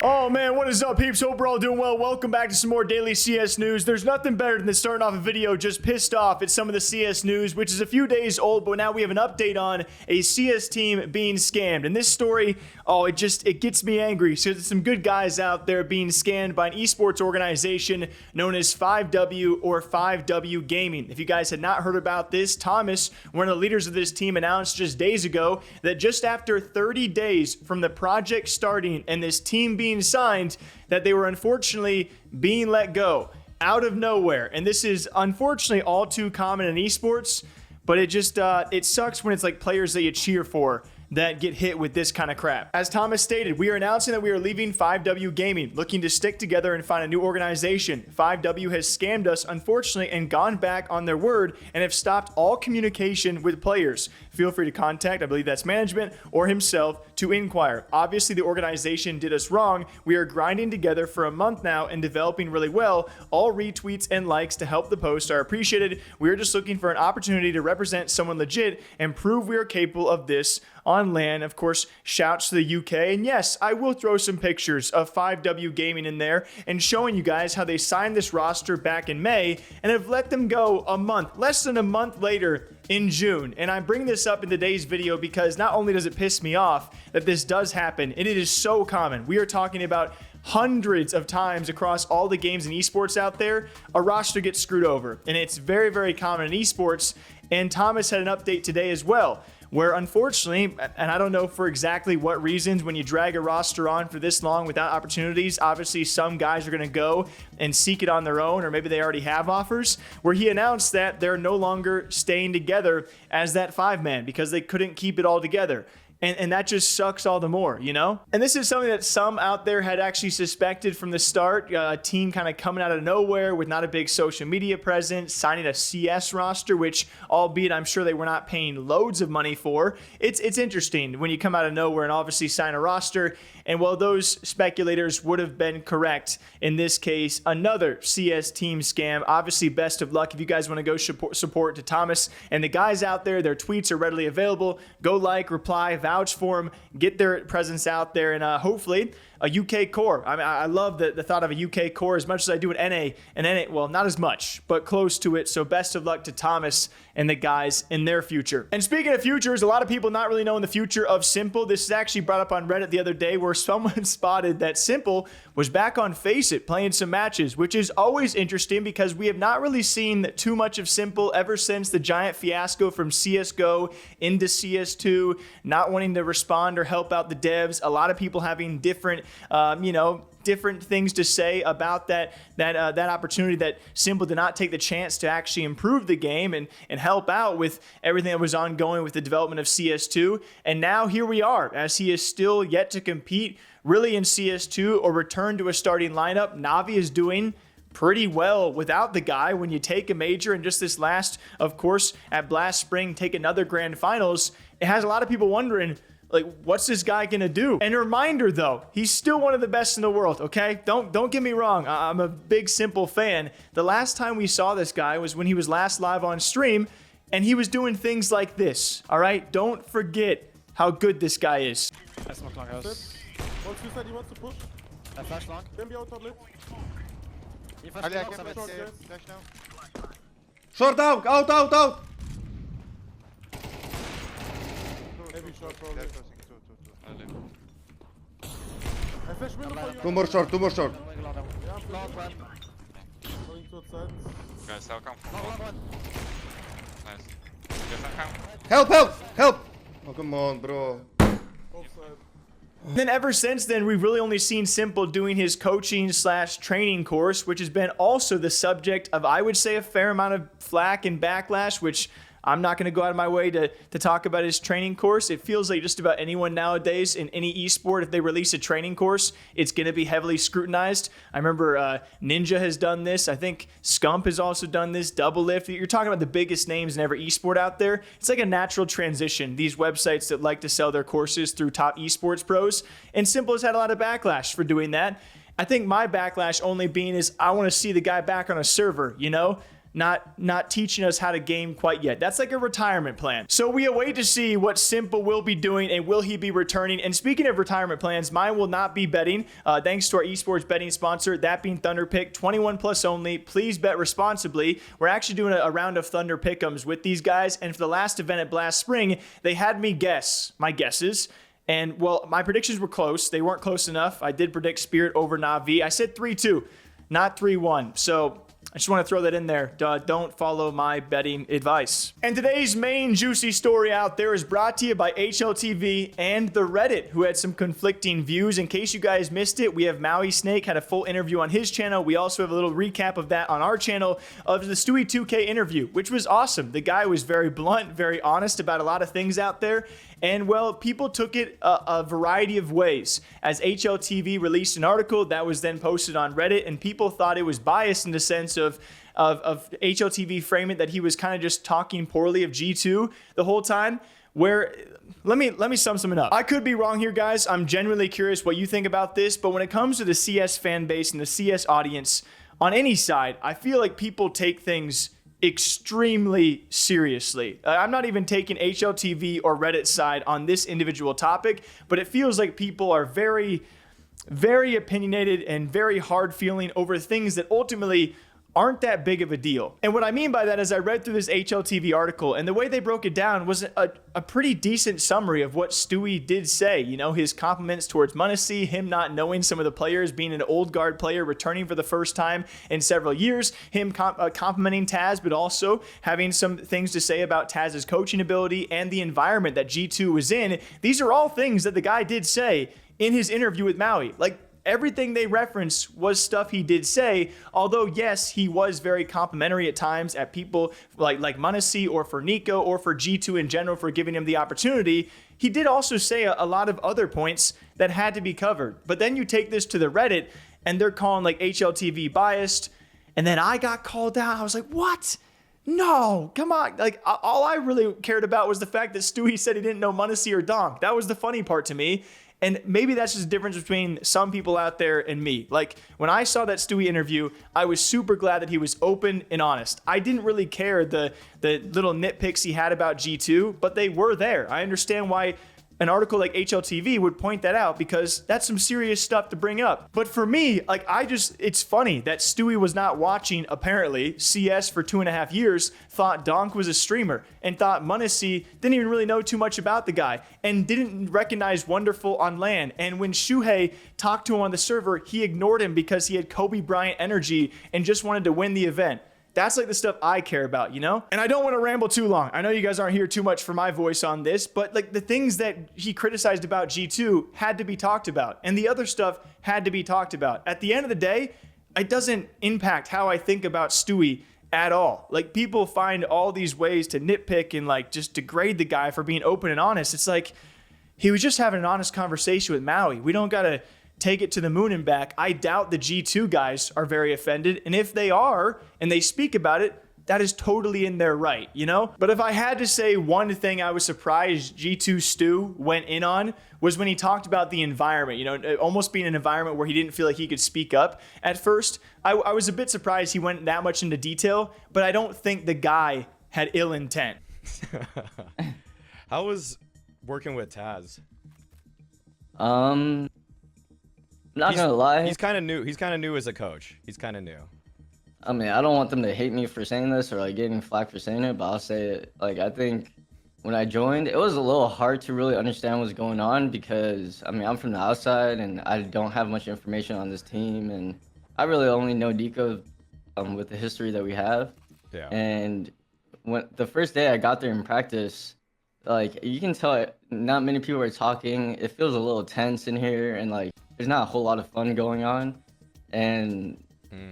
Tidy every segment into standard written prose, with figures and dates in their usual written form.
Oh man, what is up, peeps? Hope we're all doing well. Welcome back to some more daily CS news. There's nothing better than starting off a video just pissed off at some of the CS news, which is a few days old, but now we have an update on a CS team being scammed. And this story, it gets me angry. So there's some good guys out there being scammed by an esports organization known as 5W or 5W Gaming. If you guys had not heard about this, Thomas, one of the leaders of this team, announced just days ago that just after 30 days from the project starting and this team being signed, that they were unfortunately being let go out of nowhere. And this is unfortunately all too common in esports, but it sucks when it's like players that you cheer for that get hit with this kind of crap. As Thomas stated, we are announcing that we are leaving 5W Gaming, looking to stick together and find a new organization. 5W has scammed us, unfortunately, and gone back on their word and have stopped all communication with players. Feel free to contact, I believe that's management, or himself to inquire. Obviously, the organization did us wrong. We are grinding together for a month now and developing really well. All retweets and likes to help the post are appreciated. We are just looking for an opportunity to represent someone legit and prove we are capable of this on LAN. Of course, shouts to the UK. And yes, I will throw some pictures of 5W Gaming in there and showing you guys how they signed this roster back in May and have let them go less than a month later in June. And I bring this up in today's video because not only does it piss me off that this does happen, and it is so common. We are talking about hundreds of times across all the games in esports out there, a roster gets screwed over. And it's very, very common in esports. And Thomas had an update today as well, where unfortunately, and I don't know for exactly what reasons, when you drag a roster on for this long without opportunities, obviously some guys are going to go and seek it on their own, or maybe they already have offers, where he announced that they're no longer staying together as that 5-man because they couldn't keep it all together. And that just sucks all the more, you know? And this is something that some out there had actually suspected from the start. A team kind of coming out of nowhere with not a big social media presence, signing a CS roster, which, albeit I'm sure they were not paying loads of money for. It's interesting when you come out of nowhere and obviously sign a roster. And while those speculators would have been correct, in this case, another CS team scam. Obviously, best of luck if you guys want to go support to Thomas and the guys out there. Their tweets are readily available. Go like, reply, vouch for them, get their presence out there, and hopefully a UK core. I mean, I love the thought of a UK core as much as I do an NA. And NA, well, not as much, but close to it. So best of luck to Thomas and the guys in their future. And speaking of futures, a lot of people not really knowing the future of s1mple. This is actually brought up on Reddit the other day where someone spotted that s1mple was back on FACEIT playing some matches, which is always interesting because we have not really seen too much of s1mple ever since the giant fiasco from CSGO into CS2, not wanting to respond or help out the devs. A lot of people having different different things to say about that opportunity that s1mple did not take the chance to actually improve the game and help out with everything that was ongoing with the development of CS2. And now here we are, as he is still yet to compete really in CS2 or return to a starting lineup. Navi is doing pretty well without the guy. When you take a major and just this last, of course, at Blast Spring, take another grand finals, it has a lot of people wondering, like, what's this guy gonna do? And a reminder though, he's still one of the best in the world, okay? Don't get me wrong, I'm a big s1mple fan. The last time we saw this guy was when he was last live on stream, and he was doing things like this, all right? Don't forget how good this guy is. That's not long house. One suicide, he wants to push. I flash long. Can be out of lit. You flash Ali, I long, can Summit. flash now. Short out. Heavy shot probably. They're closing two. I flash window for you. Two more short. Going long, Yeah, long one. going to outside. Guys, I'll come from Long long. one. Nice. Yes, I'll come. Help! Oh, come on, bro. Offside. Then ever since then, we've really only seen s1mple doing his coaching / training course, which has been also the subject of, I would say, a fair amount of flack and backlash, which I'm not going to go out of my way to talk about his training course. It feels like just about anyone nowadays in any esport, if they release a training course, it's going to be heavily scrutinized. I remember Ninja has done this. I think S1mple has also done this. Double Lift. You're talking about the biggest names in every esport out there. It's like a natural transition. These websites that like to sell their courses through top esports pros. And s1mple has had a lot of backlash for doing that. I think my backlash only being is I want to see the guy back on a server, you know? not teaching us how to game quite yet. That's like a retirement plan. So we await to see what S1mple will be doing and will he be returning. And speaking of retirement plans, mine will not be betting. Thanks to our esports betting sponsor, that being Thunder Pick, 21 plus only. Please bet responsibly. We're actually doing a round of Thunder Pick'ems with these guys. And for the last event at Blast Spring, they had me guess my guesses. And well, my predictions were close. They weren't close enough. I did predict Spirit over Na'Vi. I said 3-2, not 3-1. So I just want to throw that in there. Don't follow my betting advice. And today's main juicy story out there is brought to you by HLTV and the Reddit, who had some conflicting views. In case you guys missed it, we have Mauisnake had a full interview on his channel. We also have a little recap of that on our channel of the Stewie2k interview, which was awesome. The guy was very blunt, very honest about a lot of things out there. And well, people took it a variety of ways. As HLTV released an article that was then posted on Reddit, and people thought it was biased in the sense of HLTV framing that he was kind of just talking poorly of G2 the whole time. Where let me sum something up. I could be wrong here, guys. I'm genuinely curious what you think about this. But when it comes to the CS fan base and the CS audience on any side, I feel like people take things extremely seriously. I'm not even taking HLTV or Reddit side on this individual topic, but it feels like people are very, very opinionated and very hard feeling over things that ultimately aren't that big of a deal. And what I mean by that is I read through this HLTV article, and the way they broke it down was a pretty decent summary of what Stewie did say. You know, his compliments towards Mauisnake, him not knowing some of the players, being an old guard player returning for the first time in several years, him complimenting Taz, but also having some things to say about Taz's coaching ability and the environment that G2 was in. These are all things that the guy did say in his interview with Maui. Like, everything they referenced was stuff he did say, although yes, he was very complimentary at times at people like Mauisnake or for Nico or for G2 in general for giving him the opportunity. He did also say a lot of other points that had to be covered. But then you take this to the Reddit and they're calling like HLTV biased, and then I got called out. I was like, what? No, come on. Like, all I really cared about was the fact that Stewie said he didn't know Mauisnake or Donk. That was the funny part to me. And maybe that's just a difference between some people out there and me. Like, when I saw that Stewie interview, I was super glad that he was open and honest. I didn't really care the little nitpicks he had about G2, but they were there. I understand why an article like HLTV would point that out, because that's some serious stuff to bring up. But for me, like, it's funny that Stewie was not watching, apparently, CS for 2.5 years, thought Donk was a streamer, and thought Mauisnake didn't even really know too much about the guy, and didn't recognize Wonderful on LAN. And when Shuhei talked to him on the server, he ignored him because he had Kobe Bryant energy and just wanted to win the event. That's like the stuff I care about, you know? And I don't want to ramble too long. I know you guys aren't here too much for my voice on this, but like the things that he criticized about G2 had to be talked about, and the other stuff had to be talked about. At the end of the day, it doesn't impact how I think about Stewie at all. Like, people find all these ways to nitpick and like just degrade the guy for being open and honest. It's like he was just having an honest conversation with Maui. We don't gotta take it to the moon and back. I doubt the G2 guys are very offended. And if they are, and they speak about it, that is totally in their right, you know? But if I had to say one thing I was surprised G2 Stu went in on, was when he talked about the environment, you know, almost being an environment where he didn't feel like he could speak up at first. I was a bit surprised he went that much into detail, but I don't think the guy had ill intent. How was working with Taz? Not gonna lie. He's kind of new. He's kind of new as a coach. He's kind of new. I mean, I don't want them to hate me for saying this or like getting flack for saying it, but I'll say it. Like, I think when I joined, it was a little hard to really understand what's going on because, I mean, I'm from the outside and I don't have much information on this team, and I really only know Nico with the history that we have. Yeah. And when the first day I got there in practice, like, you can tell not many people are talking. It feels a little tense in here, and like there's not a whole lot of fun going on. And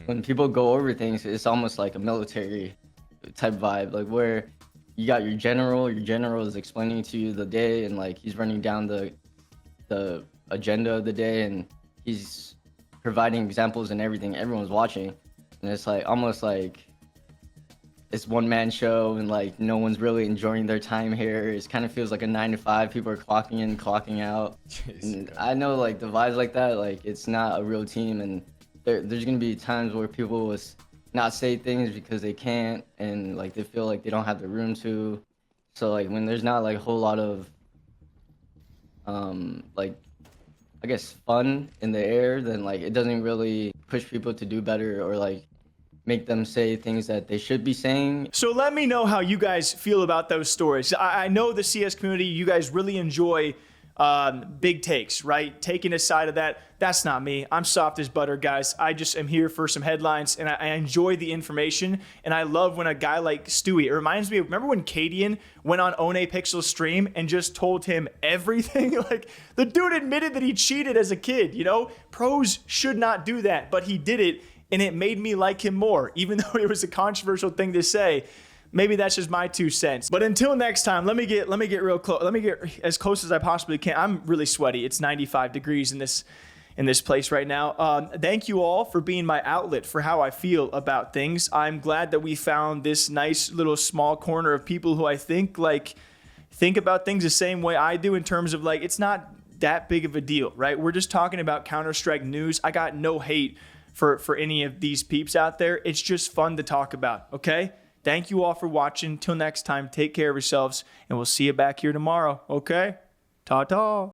when people go over things, it's almost like a military type vibe, like where you got your general is explaining to you the day, and like he's running down the agenda of the day, and he's providing examples and everything. Everyone's watching, and it's like almost like it's one-man show, and like no one's really enjoying their time here. It kind of feels like a 9 to 5. People are clocking in, clocking out. And I know like the vibes like that, like it's not a real team, and there's gonna be times where people will not say things because they can't, and like they feel like they don't have the room to. So like when there's not like a whole lot of like I guess fun in the air, then like it doesn't really push people to do better or like make them say things that they should be saying. So let me know how you guys feel about those stories. I know the CS community, you guys really enjoy big takes, right? Taking a side of that. That's not me. I'm soft as butter, guys. I just am here for some headlines, and I enjoy the information, and I love when a guy like Stewie, it reminds me of, remember when Cadian went on Onepixel's stream and just told him everything? Like, the dude admitted that he cheated as a kid, you know? Pros should not do that, but he did it, and it made me like him more, even though it was a controversial thing to say. Maybe that's just my 2 cents. But until next time, let me get real close. Let me get as close as I possibly can. I'm really sweaty. It's 95 degrees in this place right now. Thank you all for being my outlet for how I feel about things. I'm glad that we found this nice little small corner of people who I think about things the same way I do, in terms of like, it's not that big of a deal, right? We're just talking about Counter-Strike news. I got no hate for any of these peeps out there. It's just fun to talk about, okay? Thank you all for watching. Till next time, take care of yourselves, and we'll see you back here tomorrow, okay? Ta-ta.